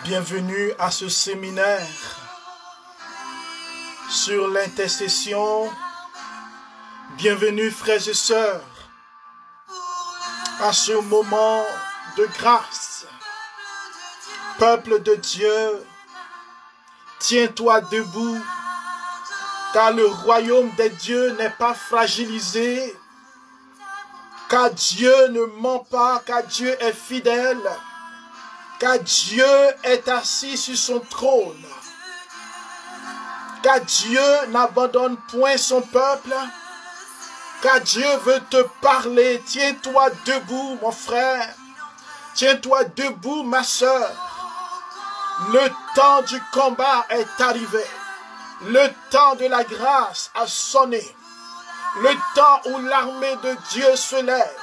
Bienvenue à ce séminaire sur l'intercession. Bienvenue frères et sœurs à ce moment de grâce. Peuple de Dieu, tiens-toi debout, car le royaume des dieux n'est pas fragilisé, car Dieu ne ment pas, car Dieu est fidèle, car Dieu est assis sur son trône, car Dieu n'abandonne point son peuple, car Dieu veut te parler. Tiens-toi debout, mon frère, tiens-toi debout, ma sœur. Le temps du combat est arrivé. Le temps de la grâce a sonné. Le temps où l'armée de Dieu se lève,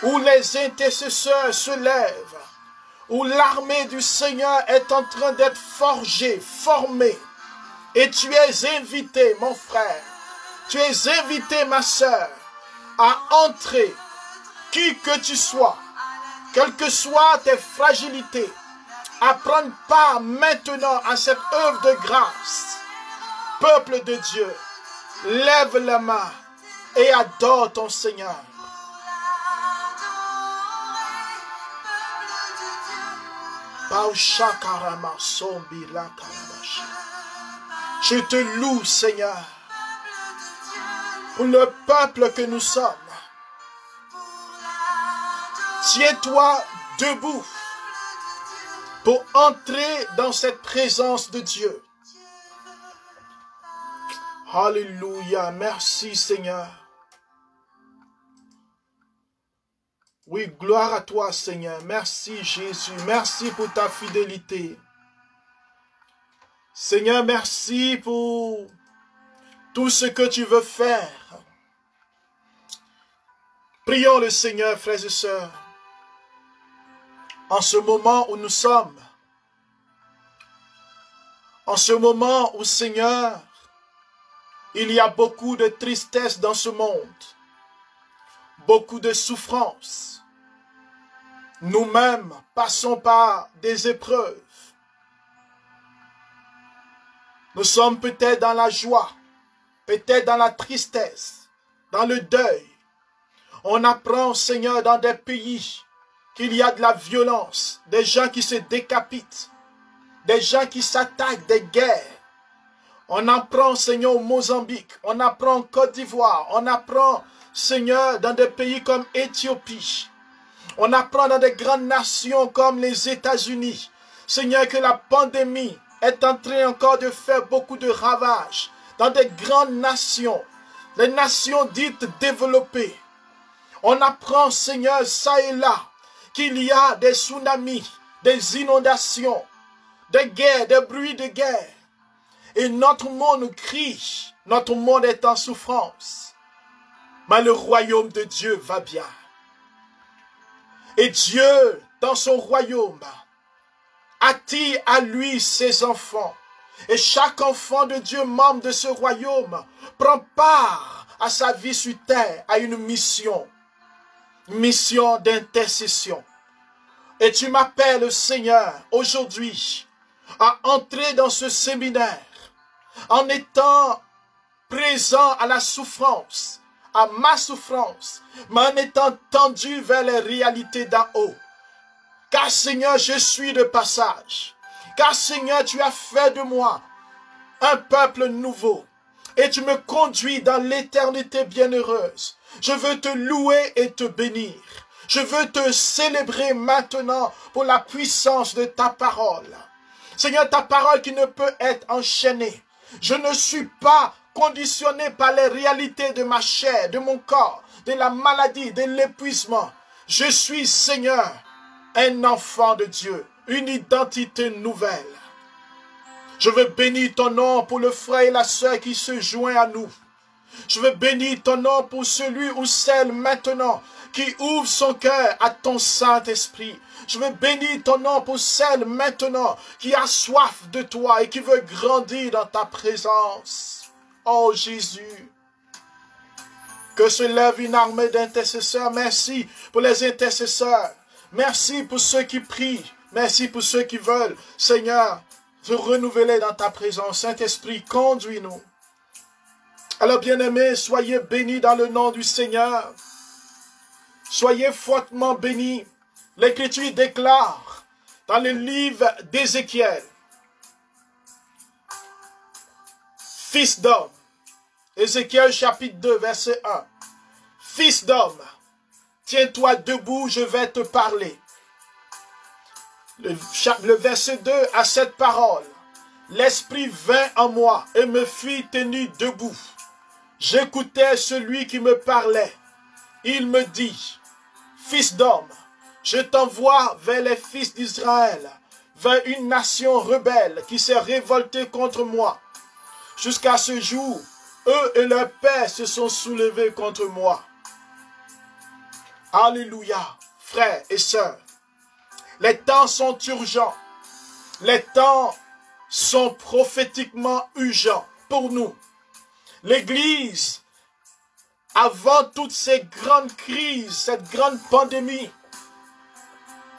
où les intercesseurs se lèvent, où l'armée du Seigneur est en train d'être forgée, formée. Et tu es invité, mon frère, tu es invité, ma sœur, à entrer, qui que tu sois, quelles que soient tes fragilités, à prendre part maintenant à cette œuvre de grâce. Peuple de Dieu, lève la main et adore ton Seigneur. Je te loue, Seigneur, pour le peuple que nous sommes. Tiens-toi debout pour entrer dans cette présence de Dieu. Alléluia, merci Seigneur. Oui, gloire à toi Seigneur. Merci Jésus, merci pour ta fidélité. Seigneur, merci pour tout ce que tu veux faire. Prions le Seigneur, frères et sœurs, en ce moment où nous sommes, en ce moment où, Seigneur, il y a beaucoup de tristesse dans ce monde, beaucoup de souffrance. Nous-mêmes passons par des épreuves. Nous sommes peut-être dans la joie, peut-être dans la tristesse, dans le deuil. On apprend, Seigneur, dans des pays qu'il y a de la violence, des gens qui se décapitent, des gens qui s'attaquent, des guerres. On apprend, Seigneur, au Mozambique, on apprend en Côte d'Ivoire, on apprend, Seigneur, dans des pays comme Éthiopie. On apprend dans des grandes nations comme les États-Unis, Seigneur, que la pandémie est en train encore de faire beaucoup de ravages dans des grandes nations, les nations dites développées. On apprend, Seigneur, ça et là, qu'il y a des tsunamis, des inondations, des guerres, des bruits de guerre. Et notre monde crie, notre monde est en souffrance. Mais le royaume de Dieu va bien. Et Dieu, dans son royaume, attire à lui ses enfants. Et chaque enfant de Dieu, membre de ce royaume, prend part à sa vie sur terre, à une mission d'intercession. Et tu m'appelles, Seigneur, aujourd'hui, à entrer dans ce séminaire, en étant présent à la souffrance, à ma souffrance, mais en étant tendu vers les réalités d'en haut. Car Seigneur, je suis de passage. Car Seigneur, tu as fait de moi un peuple nouveau. Et tu me conduis dans l'éternité bienheureuse. Je veux te louer et te bénir. Je veux te célébrer maintenant pour la puissance de ta parole. Seigneur, ta parole qui ne peut être enchaînée. Je ne suis pas conditionné par les réalités de ma chair, de mon corps, de la maladie, de l'épuisement. Je suis, Seigneur, un enfant de Dieu, une identité nouvelle. Je veux bénir ton nom pour le frère et la sœur qui se joint à nous. Je veux bénir ton nom pour celui ou celle maintenant qui ouvre son cœur à ton Saint-Esprit. Je veux bénir ton nom pour celle maintenant qui a soif de toi et qui veut grandir dans ta présence. Oh Jésus, que se lève une armée d'intercesseurs. Merci pour les intercesseurs. Merci pour ceux qui prient Merci pour ceux qui veulent, Seigneur, se renouveler dans ta présence. Saint-Esprit, conduis-nous. Alors, bien-aimés, soyez bénis dans le nom du Seigneur. Soyez fortement bénis. L'Écriture déclare dans le livre d'Ézéchiel, Fils d'homme, Ézéchiel chapitre 2, verset 1. Fils d'homme, tiens-toi debout, je vais te parler. Le verset 2 a cette parole. L'Esprit vint en moi et me fit tenir debout. J'écoutais celui qui me parlait. Il me dit, Fils d'homme, je t'envoie vers les fils d'Israël, vers une nation rebelle qui s'est révoltée contre moi. Jusqu'à ce jour, eux et leurs pères se sont soulevés contre moi. Alléluia, frères et sœurs. Les temps sont urgents. Les temps sont prophétiquement urgents pour nous. L'Église, avant toutes ces grandes crises, cette grande pandémie,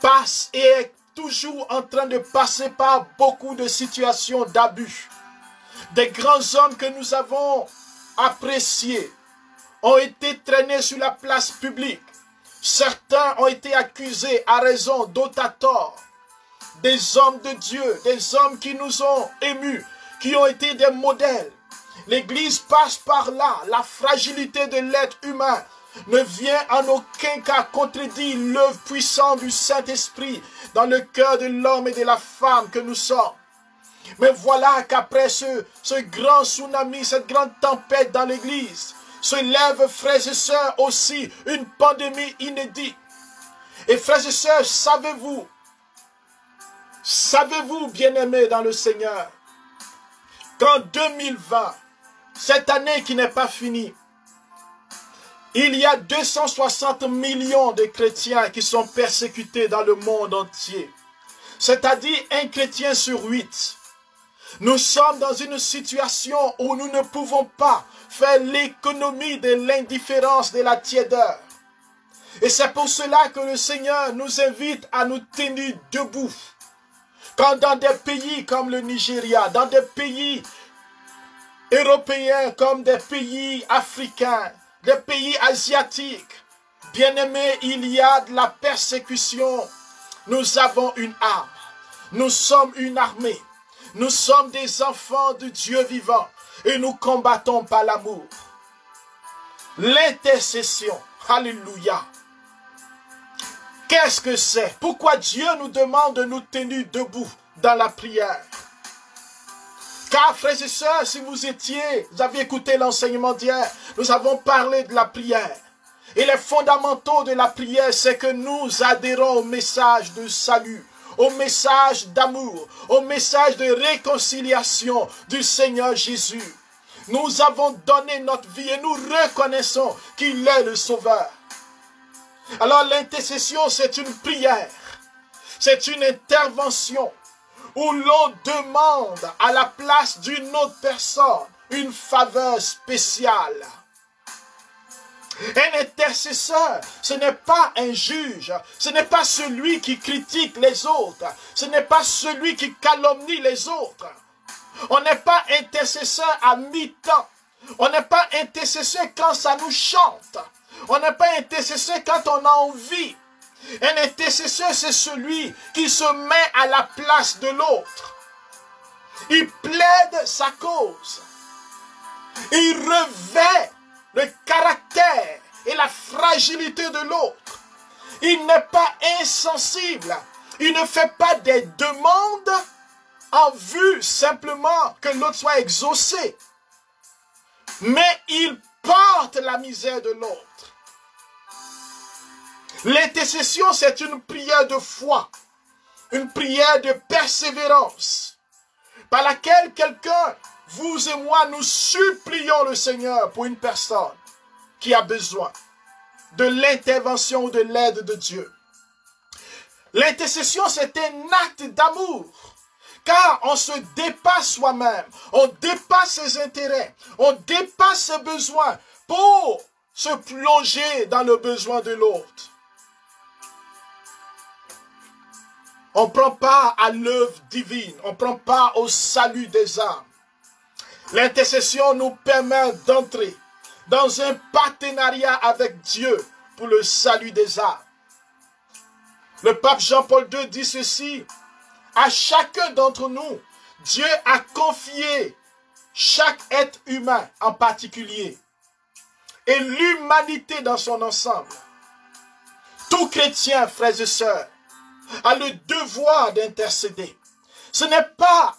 passe et est toujours en train de passer par beaucoup de situations d'abus. Des grands hommes que nous avons appréciés ont été traînés sur la place publique. Certains ont été accusés à raison, d'autres à tort. Des hommes de Dieu, des hommes qui nous ont émus, qui ont été des modèles. L'Église passe par là. La fragilité de l'être humain ne vient en aucun cas contredire l'œuvre puissante du Saint-Esprit dans le cœur de l'homme et de la femme que nous sommes. Mais voilà qu'après ce grand tsunami, cette grande tempête dans l'Église, se lève, frères et sœurs, aussi une pandémie inédite. Et frères et sœurs, savez-vous, bien-aimés dans le Seigneur, qu'en 2020, cette année qui n'est pas finie, il y a 260 millions de chrétiens qui sont persécutés dans le monde entier. C'est-à-dire un chrétien sur 8. Nous sommes dans une situation où nous ne pouvons pas faire l'économie de l'indifférence, de la tiédeur. Et c'est pour cela que le Seigneur nous invite à nous tenir debout. Quand dans des pays comme le Nigeria, dans des pays européens comme des pays africains, des pays asiatiques, bien-aimés, il y a de la persécution. Nous avons une arme. Nous sommes une armée. Nous sommes des enfants de Dieu vivant et nous combattons par l'amour. L'intercession, alléluia. Qu'est-ce que c'est? Pourquoi Dieu nous demande de nous tenir debout dans la prière? Car, frères et sœurs, si vous avez écouté l'enseignement d'hier, nous avons parlé de la prière. Et les fondamentaux de la prière, c'est que nous adhérons au message de salut, au message d'amour, au message de réconciliation du Seigneur Jésus. Nous avons donné notre vie et nous reconnaissons qu'il est le Sauveur. Alors l'intercession, c'est une prière, c'est une intervention où l'on demande à la place d'une autre personne une faveur spéciale. Un intercesseur, ce n'est pas un juge, ce n'est pas celui qui critique les autres, ce n'est pas celui qui calomnie les autres. On n'est pas intercesseur à mi-temps, on n'est pas intercesseur quand ça nous chante, on n'est pas intercesseur quand on a envie. Un intercesseur, c'est celui qui se met à la place de l'autre. Il plaide sa cause. Il revêt le caractère et la fragilité de l'autre. Il n'est pas insensible. Il ne fait pas des demandes en vue simplement que l'autre soit exaucé. Mais il porte la misère de l'autre. L'intercession, c'est une prière de foi, une prière de persévérance, par laquelle quelqu'un, vous et moi, nous supplions le Seigneur pour une personne qui a besoin de l'intervention ou de l'aide de Dieu. L'intercession, c'est un acte d'amour, car on se dépasse soi-même, on dépasse ses intérêts, on dépasse ses besoins pour se plonger dans le besoin de l'autre. On ne prend pas à l'œuvre divine. On ne prend pas au salut des âmes. L'intercession nous permet d'entrer dans un partenariat avec Dieu pour le salut des âmes. Le pape Jean-Paul II dit ceci: à chacun d'entre nous, Dieu a confié chaque être humain en particulier et l'humanité dans son ensemble. Tout chrétien, frères et sœurs, a le devoir d'intercéder. Ce n'est pas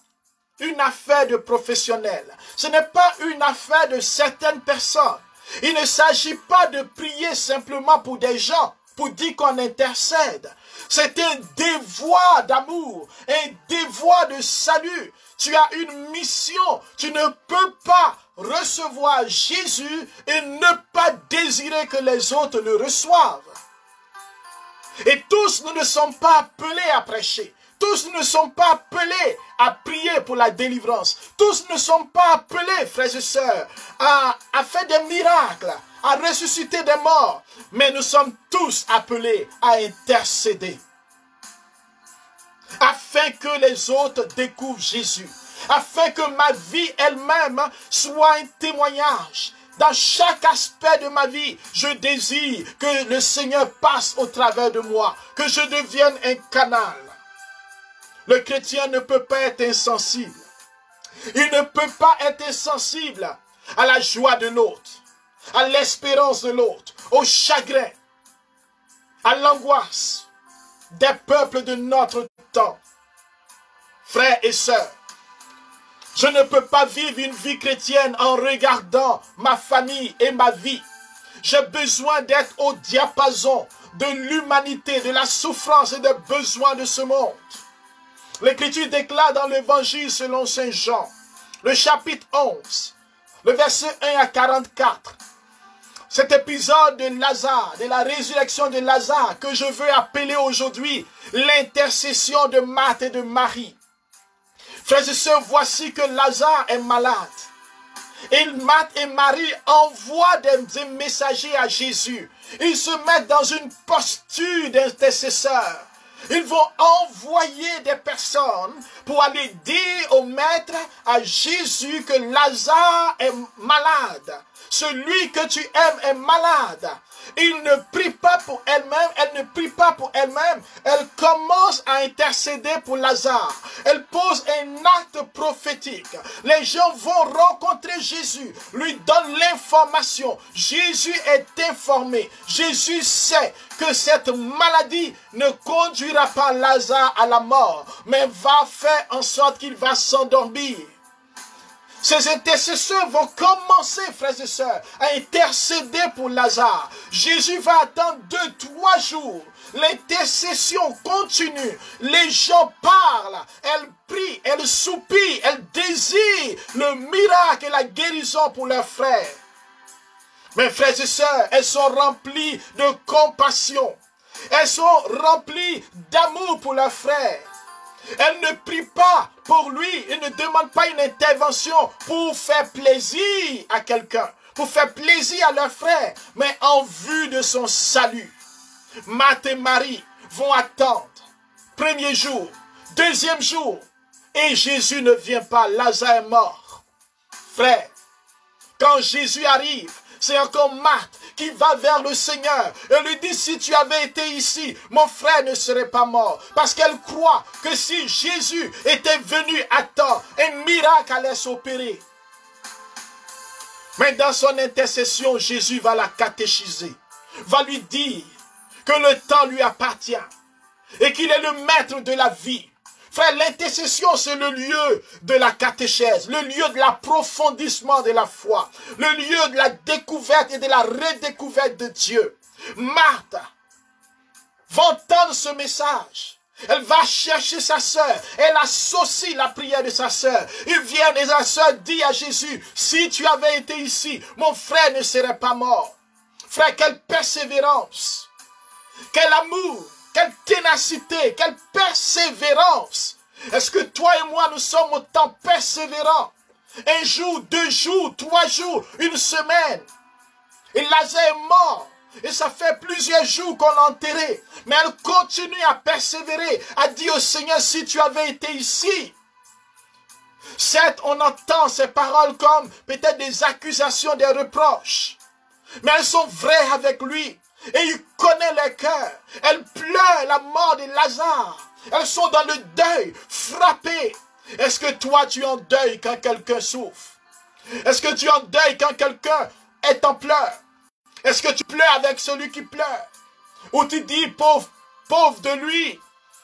une affaire de professionnels. Ce n'est pas une affaire de certaines personnes. Il ne s'agit pas de prier simplement pour des gens, pour dire qu'on intercède. C'est un devoir d'amour, un devoir de salut. Tu as une mission. Tu ne peux pas recevoir Jésus et ne pas désirer que les autres le reçoivent. Et tous, nous ne sommes pas appelés à prêcher. Tous ne sont pas appelés à prier pour la délivrance. Tous ne sont pas appelés, frères et sœurs, à faire des miracles, à ressusciter des morts. Mais nous sommes tous appelés à intercéder. Afin que les autres découvrent Jésus. Afin que ma vie elle-même soit un témoignage. Dans chaque aspect de ma vie, je désire que le Seigneur passe au travers de moi. Que je devienne un canal. Le chrétien ne peut pas être insensible. Il ne peut pas être insensible à la joie de l'autre, à l'espérance de l'autre, au chagrin, à l'angoisse des peuples de notre temps. Frères et sœurs, je ne peux pas vivre une vie chrétienne en regardant ma famille et ma vie. J'ai besoin d'être au diapason de l'humanité, de la souffrance et des besoins de ce monde. L'Écriture déclare dans l'Évangile selon Saint Jean, le chapitre 11, le verset 1 à 44. Cet épisode de Lazare, de la résurrection de Lazare, que je veux appeler aujourd'hui l'intercession de Marthe et de Marie. Frères et sœurs, voici que Lazare est malade. Et Marthe et Marie envoient des messagers à Jésus. Ils se mettent dans une posture d'intercesseur. Ils vont envoyer des personnes pour aller dire au maître, à Jésus, que Lazare est malade. Celui que tu aimes est malade. Il ne prie pas pour elle-même, elle ne prie pas pour elle-même. Elle commence à intercéder pour Lazare. Elle pose un acte prophétique. Les gens vont rencontrer Jésus, lui donnent l'information. Jésus est informé. Jésus sait que cette maladie ne conduira pas Lazare à la mort, mais va faire en sorte qu'il va s'endormir. Ces intercesseurs vont commencer, frères et sœurs, à intercéder pour Lazare. Jésus va attendre 2-3 jours. L'intercession continue. Les gens parlent, elles prient, elles soupirent, elles désirent le miracle et la guérison pour leurs frères. Mes frères et sœurs, elles sont remplies de compassion. Elles sont remplies d'amour pour leurs frères. Elle ne prie pas pour lui, elle ne demande pas une intervention pour faire plaisir à quelqu'un, pour faire plaisir à leur frère, mais en vue de son salut. Marthe et Marie vont attendre. Premier jour, deuxième jour, et Jésus ne vient pas, Lazare est mort. Frère, quand Jésus arrive, c'est encore Marthe qui va vers le Seigneur et lui dit, si tu avais été ici, mon frère ne serait pas mort. Parce qu'elle croit que si Jésus était venu à temps, un miracle allait s'opérer. Mais dans son intercession, Jésus va la catéchiser, va lui dire que le temps lui appartient et qu'il est le maître de la vie. Frère, l'intercession, c'est le lieu de la catéchèse, le lieu de l'approfondissement de la foi, le lieu de la découverte et de la redécouverte de Dieu. Marthe va entendre ce message. Elle va chercher sa sœur. Elle associe la prière de sa sœur. Ils viennent et sa sœur dit à Jésus, si tu avais été ici, mon frère ne serait pas mort. Frère, quelle persévérance, quel amour, quelle ténacité, quelle persévérance. Est-ce que toi et moi, nous sommes autant persévérants? Un jour, 2 jours, 3 jours, une semaine. Et Lazare est mort. Et ça fait plusieurs jours qu'on l'a enterrée. Mais elle continue à persévérer, à dire au Seigneur, si tu avais été ici. Certes, on entend ces paroles comme peut-être des accusations, des reproches. Mais elles sont vraies avec lui. Et il connaît les cœurs. Elles pleurent la mort de Lazare. Elles sont dans le deuil, frappées. Est-ce que toi, tu es en deuil quand quelqu'un souffre? Est-ce que tu es en deuil quand quelqu'un est en pleurs? Est-ce que tu pleures avec celui qui pleure? Ou tu dis, pauvre, pauvre de lui,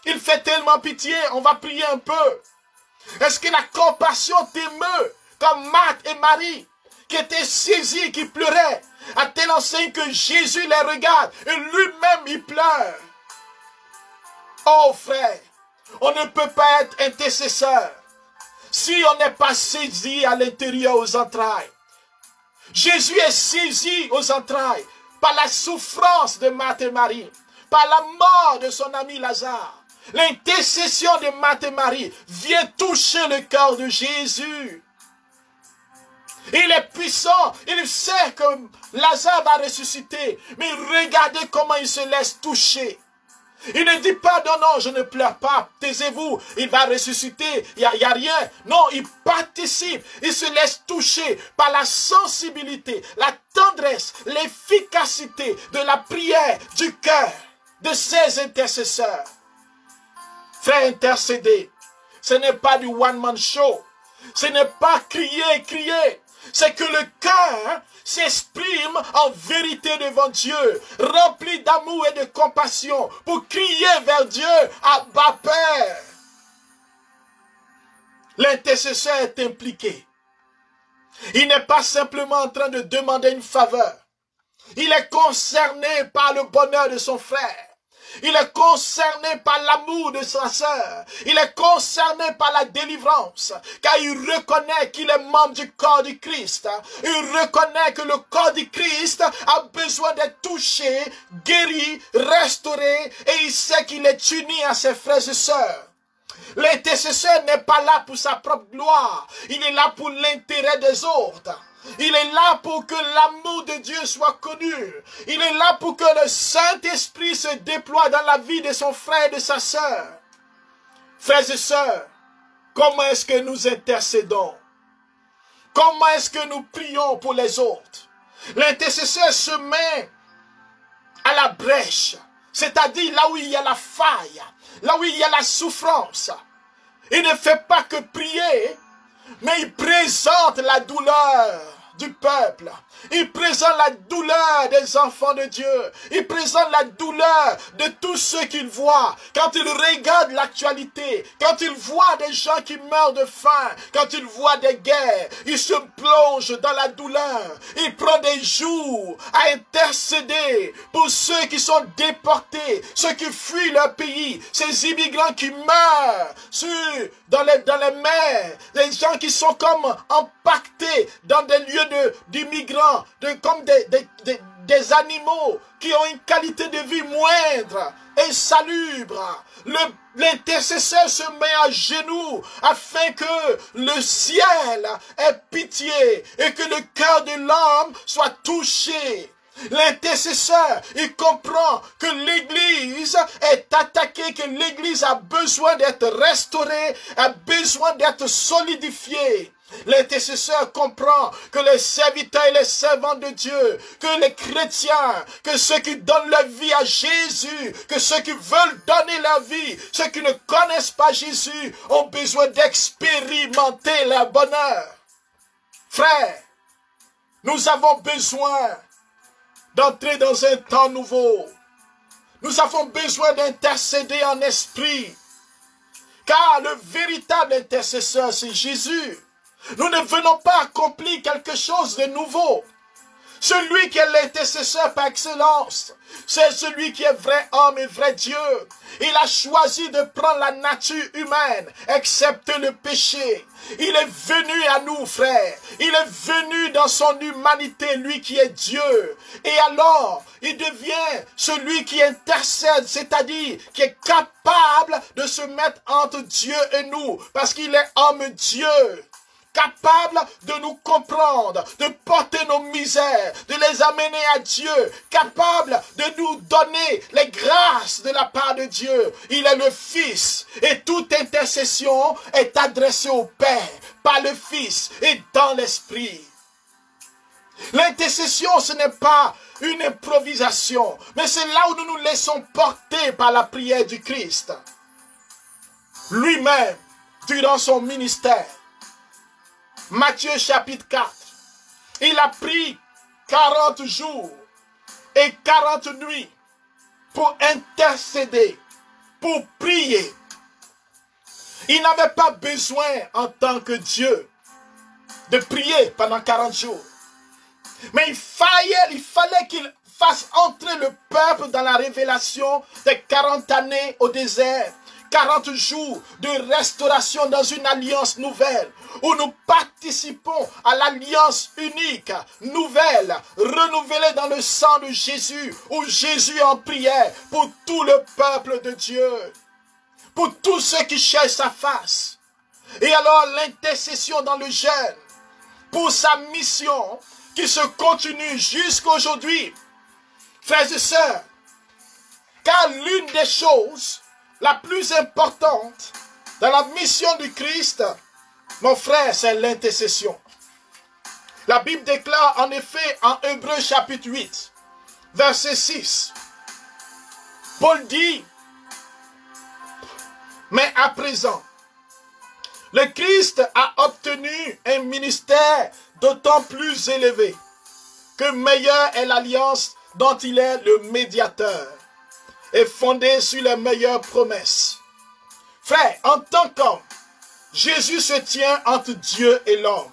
il fait tellement pitié, on va prier un peu. Est-ce que la compassion t'émeut comme Marthe et Marie qui étaient saisis, qui pleuraient à telle enseigne que Jésus les regarde et lui-même il pleure? Oh frère, on ne peut pas être intercesseur si on n'est pas saisi à l'intérieur aux entrailles. Jésus est saisi aux entrailles par la souffrance de Marthe et Marie, par la mort de son ami Lazare. L'intercession de Marthe et Marie vient toucher le cœur de Jésus. Il est puissant, il sait que Lazare va ressusciter, mais regardez comment il se laisse toucher. Il ne dit pas, non, non, je ne pleure pas, taisez-vous, il va ressusciter, il n'y a rien. Non, il participe, il se laisse toucher par la sensibilité, la tendresse, l'efficacité de la prière du cœur de ses intercesseurs. Frère, intercéder, ce n'est pas du one-man show, ce n'est pas crier, crier, c'est que le cœur s'exprime en vérité devant Dieu, rempli d'amour et de compassion, pour crier vers Dieu à bas Père. L'intercesseur est impliqué. Il n'est pas simplement en train de demander une faveur. Il est concerné par le bonheur de son frère. Il est concerné par l'amour de sa sœur. Il est concerné par la délivrance. Car il reconnaît qu'il est membre du corps du Christ. Il reconnaît que le corps du Christ a besoin d'être touché, guéri, restauré. Et il sait qu'il est uni à ses frères et sœurs. L'intercesseur n'est pas là pour sa propre gloire. Il est là pour l'intérêt des autres. Il est là pour que l'amour de Dieu soit connu. Il est là pour que le Saint-Esprit se déploie dans la vie de son frère et de sa sœur. Frères et sœurs, comment est-ce que nous intercédons? Comment est-ce que nous prions pour les autres? L'intercesseur se met à la brèche, c'est-à-dire là où il y a la faille, là où il y a la souffrance. Il ne fait pas que prier, mais il présente la douleur du peuple. Il présente la douleur des enfants de Dieu. Il présente la douleur de tous ceux qu'il voit. Quand il regarde l'actualité, quand il voit des gens qui meurent de faim, quand il voit des guerres, il se plonge dans la douleur. Il prend des jours à intercéder pour ceux qui sont déportés, ceux qui fuient leur pays, ces immigrants qui meurent dans les mers, les gens qui sont comme empaquetés dans des lieux d'immigrants, comme des animaux qui ont une qualité de vie moindre, insalubre. L'intercesseur se met à genoux afin que le ciel ait pitié et que le cœur de l'homme soit touché. L'intercesseur, il comprend que l'Église est attaquée, que l'Église a besoin d'être restaurée, a besoin d'être solidifiée. L'intercesseur comprend que les serviteurs et les servants de Dieu, que les chrétiens, que ceux qui donnent leur vie à Jésus, que ceux qui veulent donner leur vie, ceux qui ne connaissent pas Jésus, ont besoin d'expérimenter leur bonheur. Frères, nous avons besoin d'entrer dans un temps nouveau. Nous avons besoin d'intercéder en esprit. Car le véritable intercesseur, c'est Jésus. Nous ne venons pas accomplir quelque chose de nouveau. Celui qui est l'intercesseur par excellence, c'est celui qui est vrai homme et vrai Dieu. Il a choisi de prendre la nature humaine, excepté le péché. Il est venu à nous, frères. Il est venu dans son humanité, lui qui est Dieu. Et alors, il devient celui qui intercède, c'est-à-dire qui est capable de se mettre entre Dieu et nous, parce qu'il est homme Dieu. capable de nous comprendre, de porter nos misères, de les amener à Dieu, capable de nous donner les grâces de la part de Dieu. Il est le Fils et toute intercession est adressée au Père par le Fils et dans l'Esprit. L'intercession, ce n'est pas une improvisation, mais c'est là où nous nous laissons porter par la prière du Christ. Lui-même, durant son ministère, Matthieu chapitre 4, il a pris 40 jours et 40 nuits pour intercéder, pour prier. Il n'avait pas besoin en tant que Dieu de prier pendant 40 jours. Mais il fallait qu'il fasse entrer le peuple dans la révélation des 40 années au désert. 40 jours de restauration dans une alliance nouvelle, où nous participons à l'alliance unique, nouvelle, renouvelée dans le sang de Jésus, où Jésus en prière pour tout le peuple de Dieu, pour tous ceux qui cherchent sa face. Et alors l'intercession dans le jeûne, pour sa mission, qui se continue jusqu'à aujourd'hui. Frères et sœurs, car l'une des choses la plus importante dans la mission du Christ, mon frère, c'est l'intercession. La Bible déclare en effet en Hébreux chapitre 8, verset 6, Paul dit, mais à présent, le Christ a obtenu un ministère d'autant plus élevé que meilleure est l'alliance dont il est le médiateur et fondée sur les meilleures promesses. Frère, en tant qu'homme, Jésus se tient entre Dieu et l'homme.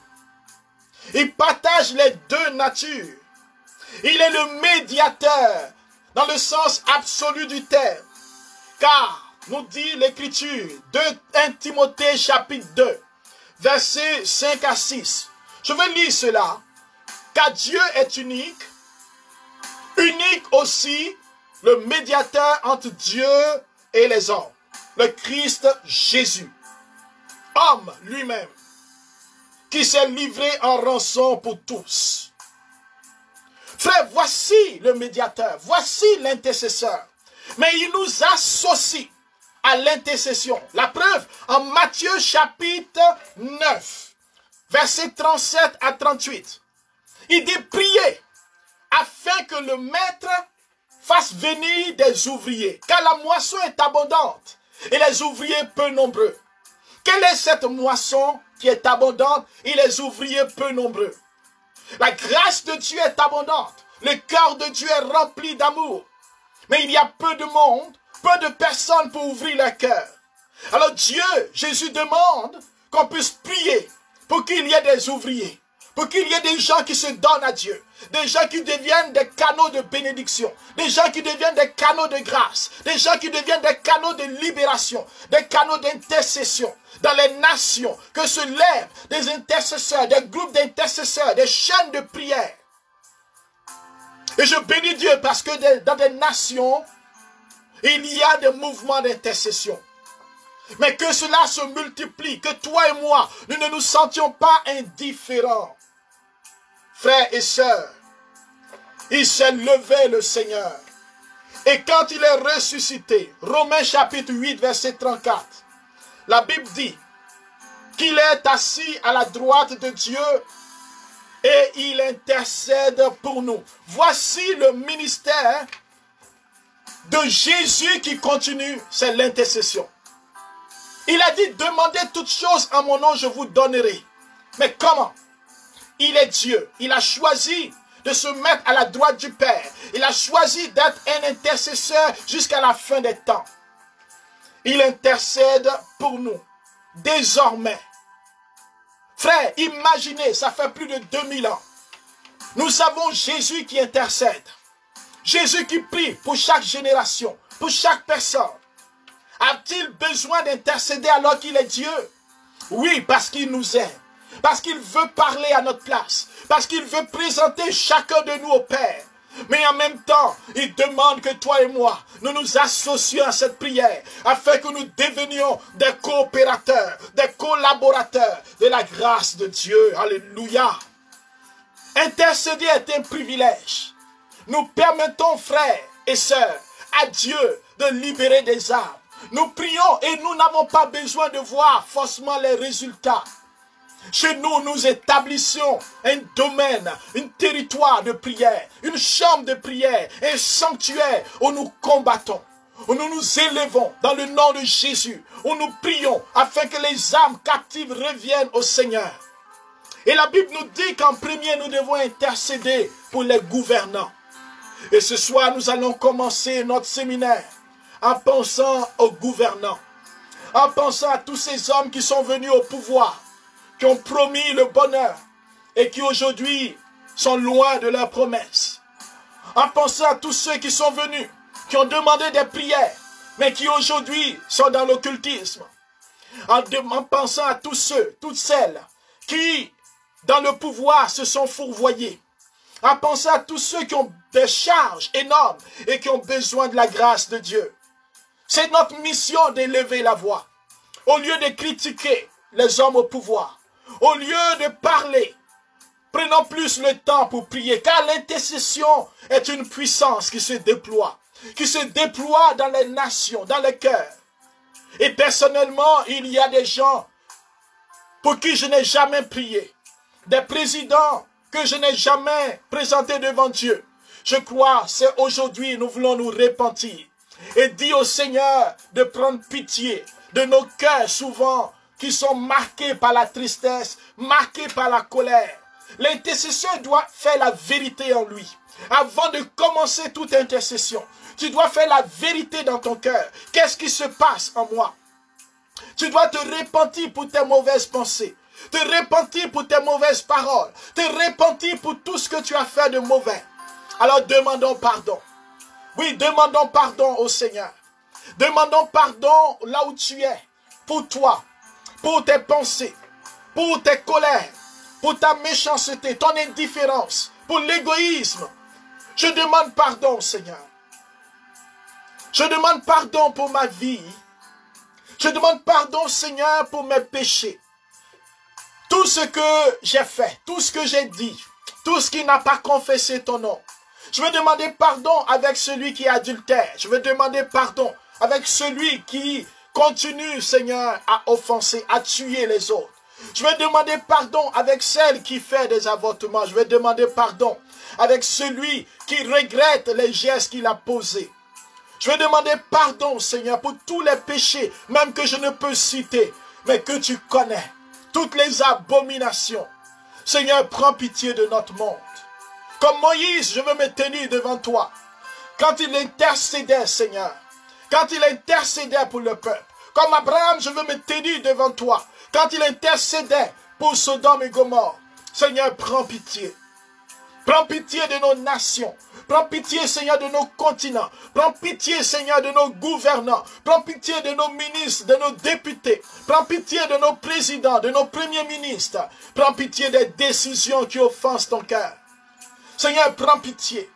Il partage les deux natures. Il est le médiateur dans le sens absolu du terme. Car, nous dit l'Écriture, 1 Timothée chapitre 2, versets 5 à 6. Je vais lire cela. Car Dieu est unique, unique aussi le médiateur entre Dieu et les hommes, le Christ Jésus, homme lui-même, qui s'est livré en rançon pour tous. Frère, voici le médiateur, voici l'intercesseur, mais il nous associe à l'intercession. La preuve, en Matthieu chapitre 9, versets 37 à 38, il dit priez afin que le maître fasse venir des ouvriers, car la moisson est abondante et les ouvriers peu nombreux. Quelle est cette moisson qui est abondante et les ouvriers peu nombreux? La grâce de Dieu est abondante, le cœur de Dieu est rempli d'amour, mais il y a peu de monde, peu de personnes pour ouvrir leur cœur. Alors Dieu, Jésus demande qu'on puisse prier pour qu'il y ait des ouvriers, pour qu'il y ait des gens qui se donnent à Dieu, des gens qui deviennent des canaux de bénédiction, des gens qui deviennent des canaux de grâce, des gens qui deviennent des canaux de libération, des canaux d'intercession dans les nations, que se lèvent des intercesseurs, des groupes d'intercesseurs, des chaînes de prière. Et je bénis Dieu parce que dans des nations, il y a des mouvements d'intercession. Mais que cela se multiplie, que toi et moi, nous ne nous sentions pas indifférents. Frères et sœurs, il s'est levé le Seigneur. Et quand il est ressuscité, Romains chapitre 8, verset 34, la Bible dit qu'il est assis à la droite de Dieu et il intercède pour nous. Voici le ministère de Jésus qui continue, c'est l'intercession. Il a dit, demandez toutes choses en mon nom, je vous donnerai. Mais comment? Il est Dieu. Il a choisi de se mettre à la droite du Père. Il a choisi d'être un intercesseur jusqu'à la fin des temps. Il intercède pour nous. Désormais. Frère, imaginez, ça fait plus de 2000 ans. Nous avons Jésus qui intercède. Jésus qui prie pour chaque génération, pour chaque personne. A-t-il besoin d'intercéder alors qu'il est Dieu? Oui, parce qu'il nous aime. Parce qu'il veut parler à notre place. Parce qu'il veut présenter chacun de nous au Père. Mais en même temps, il demande que toi et moi, nous nous associons à cette prière afin que nous devenions des coopérateurs, des collaborateurs de la grâce de Dieu. Alléluia. Intercéder est un privilège. Nous permettons, frères et sœurs, à Dieu de libérer des âmes. Nous prions et nous n'avons pas besoin de voir forcément les résultats. Chez nous, nous établissions un domaine, un territoire de prière, une chambre de prière, un sanctuaire où nous combattons, où nous nous élevons dans le nom de Jésus, où nous prions afin que les âmes captives reviennent au Seigneur. Et la Bible nous dit qu'en premier, nous devons intercéder pour les gouvernants. Et ce soir, nous allons commencer notre séminaire en pensant aux gouvernants, en pensant à tous ces hommes qui sont venus au pouvoir, qui ont promis le bonheur et qui aujourd'hui sont loin de leurs promesses. En pensant à tous ceux qui sont venus, qui ont demandé des prières, mais qui aujourd'hui sont dans l'occultisme. En pensant à tous ceux, toutes celles qui, dans le pouvoir, se sont fourvoyés. En pensant à tous ceux qui ont des charges énormes et qui ont besoin de la grâce de Dieu. C'est notre mission d'élever la voix. Au lieu de critiquer les hommes au pouvoir, au lieu de parler, prenons plus le temps pour prier, car l'intercession est une puissance qui se déploie dans les nations, dans les cœurs. Et personnellement, il y a des gens pour qui je n'ai jamais prié, des présidents que je n'ai jamais présentés devant Dieu. Je crois, c'est aujourd'hui, nous voulons nous repentir et dire au Seigneur de prendre pitié de nos cœurs souvent qui sont marqués par la tristesse, marqués par la colère. L'intercesseur doit faire la vérité en lui. Avant de commencer toute intercession, tu dois faire la vérité dans ton cœur. Qu'est-ce qui se passe en moi? Tu dois te repentir pour tes mauvaises pensées, te repentir pour tes mauvaises paroles, te repentir pour tout ce que tu as fait de mauvais. Alors demandons pardon. Oui, demandons pardon au Seigneur. Demandons pardon là où tu es, pour toi, pour tes pensées, pour tes colères, pour ta méchanceté, ton indifférence, pour l'égoïsme. Je demande pardon, Seigneur. Je demande pardon pour ma vie. Je demande pardon, Seigneur, pour mes péchés. Tout ce que j'ai fait, tout ce que j'ai dit, tout ce qui n'a pas confessé ton nom. Je veux demander pardon avec celui qui est adultère. Je veux demander pardon avec celui qui continue, Seigneur, à offenser, à tuer les autres. Je vais demander pardon avec celle qui fait des avortements. Je vais demander pardon avec celui qui regrette les gestes qu'il a posés. Je vais demander pardon, Seigneur, pour tous les péchés, même que je ne peux citer, mais que tu connais. Toutes les abominations. Seigneur, prends pitié de notre monde. Comme Moïse, je veux me tenir devant toi. Quand il intercédait, Seigneur, quand il intercédait pour le peuple. Comme Abraham, je veux me tenir devant toi. Quand il intercédait pour Sodome et Gomorrhe. Seigneur, prends pitié. Prends pitié de nos nations. Prends pitié, Seigneur, de nos continents. Prends pitié, Seigneur, de nos gouvernants. Prends pitié de nos ministres, de nos députés. Prends pitié de nos présidents, de nos premiers ministres. Prends pitié des décisions qui offensent ton cœur. Seigneur, prends pitié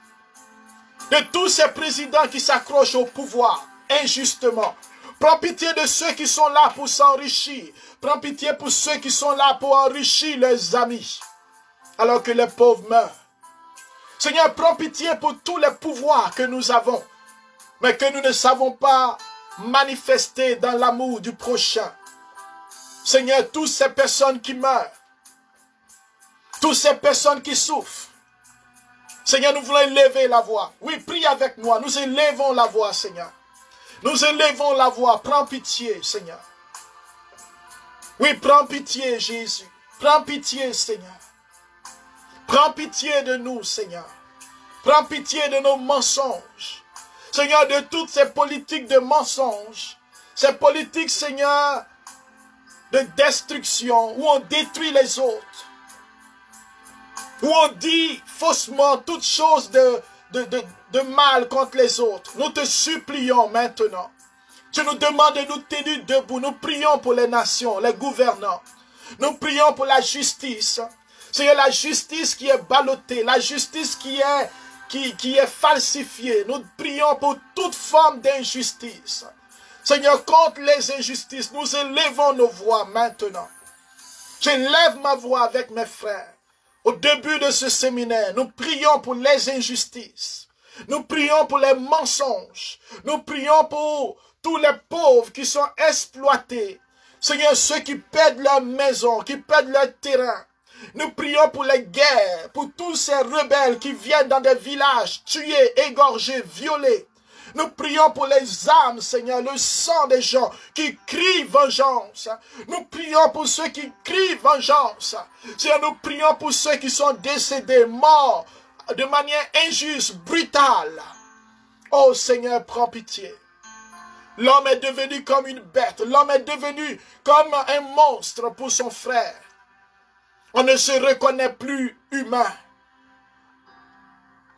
de tous ces présidents qui s'accrochent au pouvoir injustement. Prends pitié de ceux qui sont là pour s'enrichir. Prends pitié pour ceux qui sont là pour enrichir leurs amis, alors que les pauvres meurent. Seigneur, prends pitié pour tous les pouvoirs que nous avons, mais que nous ne savons pas manifester dans l'amour du prochain. Seigneur, toutes ces personnes qui meurent, toutes ces personnes qui souffrent, Seigneur, nous voulons élever la voix. Oui, prie avec moi. Nous élevons la voix, Seigneur. Nous élevons la voix. Prends pitié, Seigneur. Oui, prends pitié, Jésus. Prends pitié, Seigneur. Prends pitié de nous, Seigneur. Prends pitié de nos mensonges. Seigneur, de toutes ces politiques de mensonges. Ces politiques, Seigneur, de destruction, où on détruit les autres. Où on dit faussement toutes choses de mal contre les autres. Nous te supplions maintenant. Tu nous demandes de nous tenir debout. Nous prions pour les nations, les gouvernants. Nous prions pour la justice. Seigneur, la justice qui est ballottée, la justice qui qui est falsifié. Nous prions pour toute forme d'injustice. Seigneur, contre les injustices, nous élevons nos voix maintenant. J'élève ma voix avec mes frères. Au début de ce séminaire, nous prions pour les injustices. Nous prions pour les mensonges. Nous prions pour tous les pauvres qui sont exploités. Seigneur, ceux qui perdent leur maison, qui perdent leur terrain. Nous prions pour les guerres, pour tous ces rebelles qui viennent dans des villages, tués, égorgés, violés. Nous prions pour les âmes, Seigneur, le sang des gens qui crient vengeance. Nous prions pour ceux qui crient vengeance. Seigneur, nous prions pour ceux qui sont décédés, morts, de manière injuste, brutale. Oh Seigneur, prends pitié. L'homme est devenu comme une bête. L'homme est devenu comme un monstre pour son frère. On ne se reconnaît plus humain.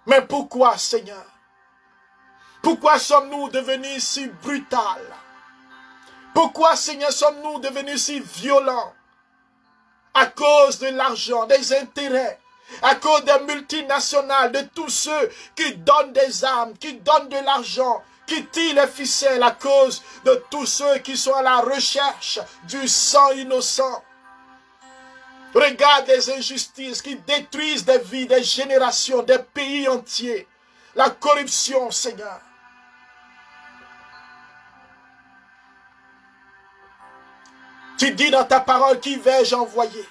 Mais pourquoi, Seigneur? Pourquoi sommes-nous devenus si brutals? Pourquoi, Seigneur, sommes-nous devenus si violents? À cause de l'argent, des intérêts, à cause des multinationales, de tous ceux qui donnent des armes, qui donnent de l'argent, qui tirent les ficelles, à cause de tous ceux qui sont à la recherche du sang innocent. Regarde les injustices qui détruisent des vies, des générations, des pays entiers. La corruption, Seigneur. Tu dis dans ta parole, qui vais-je envoyer?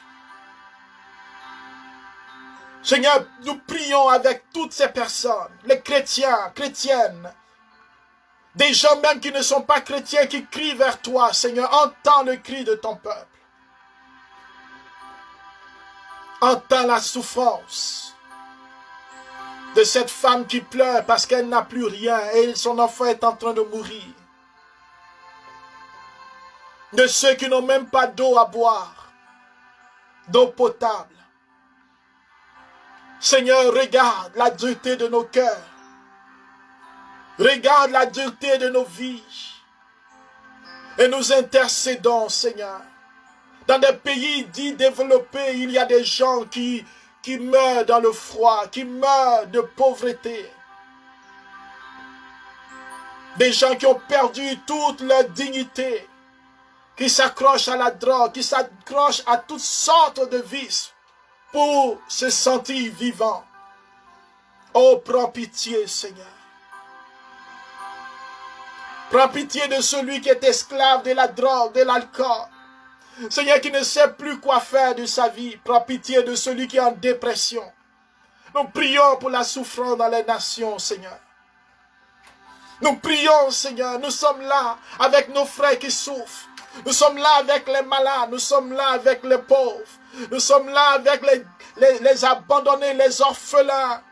Seigneur, nous prions avec toutes ces personnes, les chrétiens, chrétiennes, des gens même qui ne sont pas chrétiens, qui crient vers toi, Seigneur. Entends le cri de ton peuple. Entends la souffrance de cette femme qui pleure parce qu'elle n'a plus rien et son enfant est en train de mourir. De ceux qui n'ont même pas d'eau à boire, d'eau potable. Seigneur, regarde la dureté de nos cœurs. Regarde la dureté de nos vies. Et nous intercédons, Seigneur. Dans des pays dits développés, il y a des gens qui meurent dans le froid, qui meurent de pauvreté. Des gens qui ont perdu toute leur dignité, qui s'accrochent à la drogue, qui s'accrochent à toutes sortes de vices pour se sentir vivants. Oh, prends pitié, Seigneur. Prends pitié de celui qui est esclave de la drogue, de l'alcool. Seigneur, qui ne sait plus quoi faire de sa vie. Prends pitié de celui qui est en dépression. Nous prions pour la souffrance dans les nations, Seigneur. Nous prions, Seigneur. Nous sommes là avec nos frères qui souffrent. Nous sommes là avec les malades. Nous sommes là avec les pauvres. Nous sommes là avec les abandonnés, les orphelins.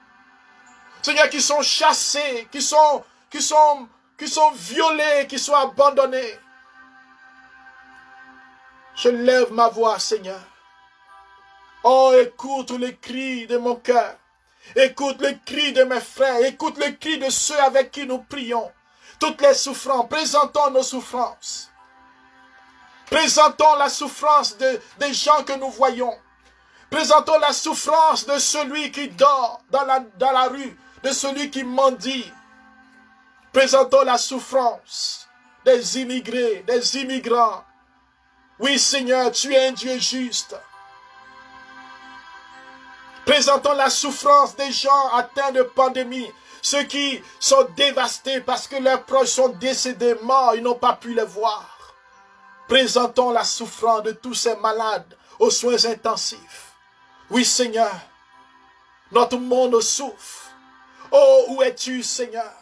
Seigneur, qui sont chassés, qui sont violés, qui sont abandonnés. Je lève ma voix, Seigneur. Oh, écoute les cris de mon cœur. Écoute le cri de mes frères. Écoute le cri de ceux avec qui nous prions. Toutes les souffrances. Présentons nos souffrances. Présentons la souffrance des gens que nous voyons. Présentons la souffrance de celui qui dort dans la rue. De celui qui mendie. Présentons la souffrance des immigrés, des immigrants. Oui, Seigneur, tu es un Dieu juste. Présentons la souffrance des gens atteints de pandémie. Ceux qui sont dévastés parce que leurs proches sont décédés, morts, ils n'ont pas pu les voir. Présentons la souffrance de tous ces malades aux soins intensifs. Oui, Seigneur, notre monde souffre. Oh, où es-tu, Seigneur?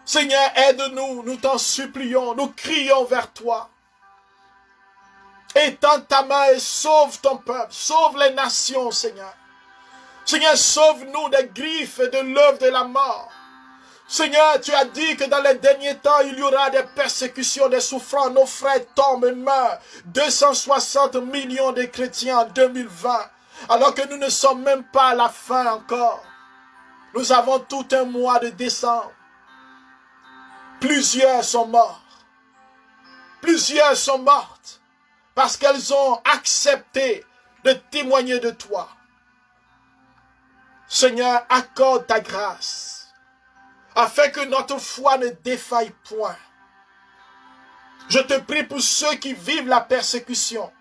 Seigneur, aide-nous, nous t'en supplions, nous crions vers toi. Étends ta main et sauve ton peuple, sauve les nations, Seigneur. Seigneur, sauve-nous des griffes et de l'œuvre de la mort. Seigneur, tu as dit que dans les derniers temps, il y aura des persécutions, des souffrances. Nos frères tombent et meurent. 260 millions de chrétiens en 2020, alors que nous ne sommes même pas à la fin encore. Nous avons tout un mois de décembre. Plusieurs sont morts. Plusieurs sont mortes parce qu'elles ont accepté de témoigner de toi. Seigneur, accorde ta grâce, afin que notre foi ne défaille point. Je te prie pour ceux qui vivent la persécution,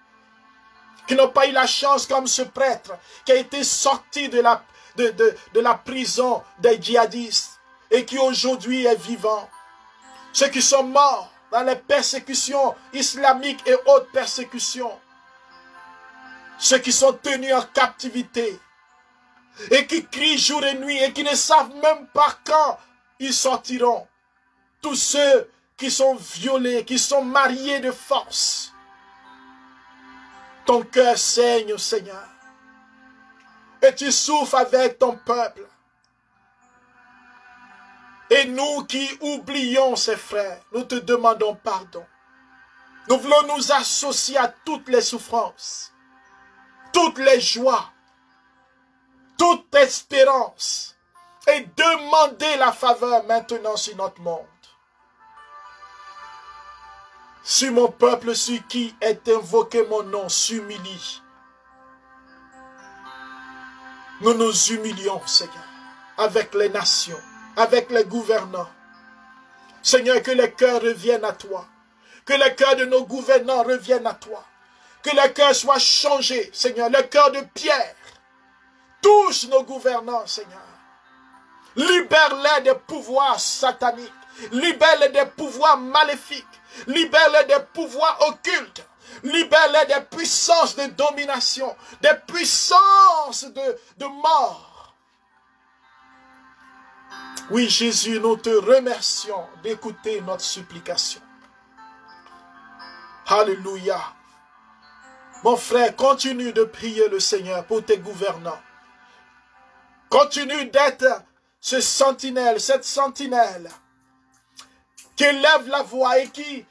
qui n'ont pas eu la chance comme ce prêtre, qui a été sorti de la prison des djihadistes, et qui aujourd'hui est vivant. Ceux qui sont morts dans les persécutions islamiques et autres persécutions. Ceux qui sont tenus en captivité et qui crient jour et nuit et qui ne savent même pas quand ils sortiront. Tous ceux qui sont violés, qui sont mariés de force. Ton cœur saigne, Seigneur. Et tu souffres avec ton peuple. Et nous qui oublions ces frères, nous te demandons pardon. Nous voulons nous associer à toutes les souffrances, toutes les joies, toute espérance et demander la faveur maintenant sur notre monde. Si mon peuple sur qui est invoqué mon nom s'humilie, nous nous humilions, Seigneur, avec les nations, avec les gouvernants. Seigneur, que les cœurs reviennent à toi. Que les cœurs de nos gouvernants reviennent à toi. Que les cœurs soient changés, Seigneur. Le cœur de Pierre touche nos gouvernants, Seigneur. Libère-les des pouvoirs sataniques. Libère-les des pouvoirs maléfiques. Libère-les des pouvoirs occultes. Libère-les des puissances de domination. Des puissances de mort. Oui, Jésus, nous te remercions d'écouter notre supplication. Alléluia. Mon frère, continue de prier le Seigneur pour tes gouvernants. Continue d'être ce sentinelle, cette sentinelle qui élève la voix et qui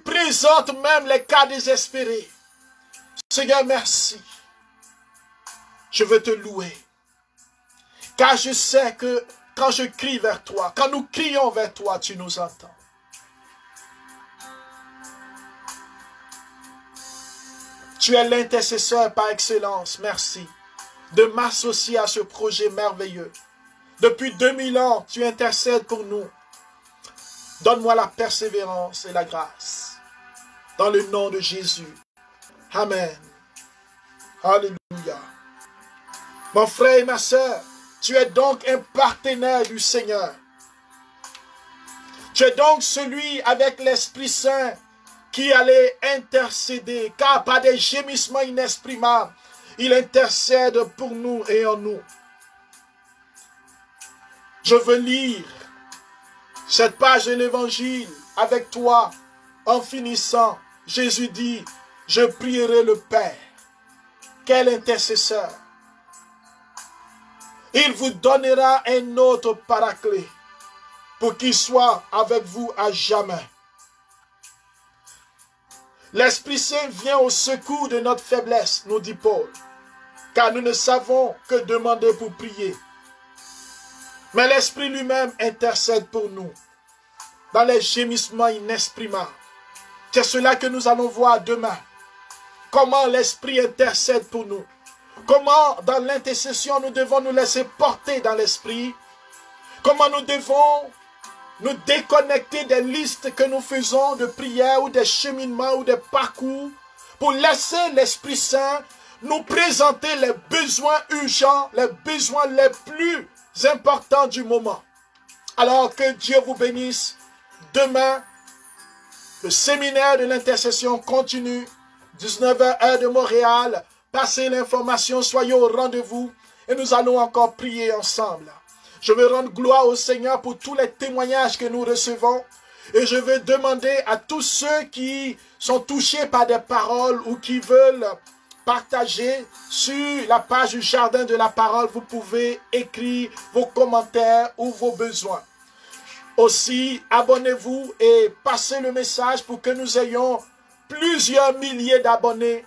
présente même les cas désespérés. Seigneur, merci. Je veux te louer. Car je sais que quand je crie vers toi, quand nous crions vers toi, tu nous entends. Tu es l'intercesseur par excellence, merci, de m'associer à ce projet merveilleux. Depuis 2000 ans, tu intercèdes pour nous. Donne-moi la persévérance et la grâce. Dans le nom de Jésus. Amen. Alléluia. Mon frère et ma sœur, tu es donc un partenaire du Seigneur. Tu es donc celui avec l'Esprit Saint qui allait intercéder, car par des gémissements inexprimables, il intercède pour nous et en nous. Je veux lire cette page de l'Évangile avec toi en finissant. Jésus dit, je prierai le Père. Quel intercesseur! Il vous donnera un autre paraclet pour qu'il soit avec vous à jamais. L'Esprit Saint vient au secours de notre faiblesse, nous dit Paul, car nous ne savons que demander pour prier. Mais l'Esprit lui-même intercède pour nous dans les gémissements inexprimables. C'est cela que nous allons voir demain. Comment l'Esprit intercède pour nous. Comment dans l'intercession nous devons nous laisser porter dans l'Esprit. Comment nous devons nous déconnecter des listes que nous faisons de prières ou des cheminements ou des parcours pour laisser l'Esprit Saint nous présenter les besoins urgents, les besoins les plus importants du moment. Alors que Dieu vous bénisse. Demain, le séminaire de l'intercession continue. 19h heure de Montréal. Passez l'information, soyez au rendez-vous et nous allons encore prier ensemble. Je veux rendre gloire au Seigneur pour tous les témoignages que nous recevons. Et je veux demander à tous ceux qui sont touchés par des paroles ou qui veulent partager sur la page du Jardin de la Parole. Vous pouvez écrire vos commentaires ou vos besoins. Aussi, abonnez-vous et passez le message pour que nous ayons plusieurs milliers d'abonnés.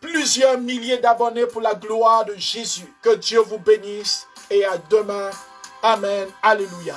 Plusieurs milliers d'abonnés pour la gloire de Jésus. Que Dieu vous bénisse et à demain. Amen. Alléluia.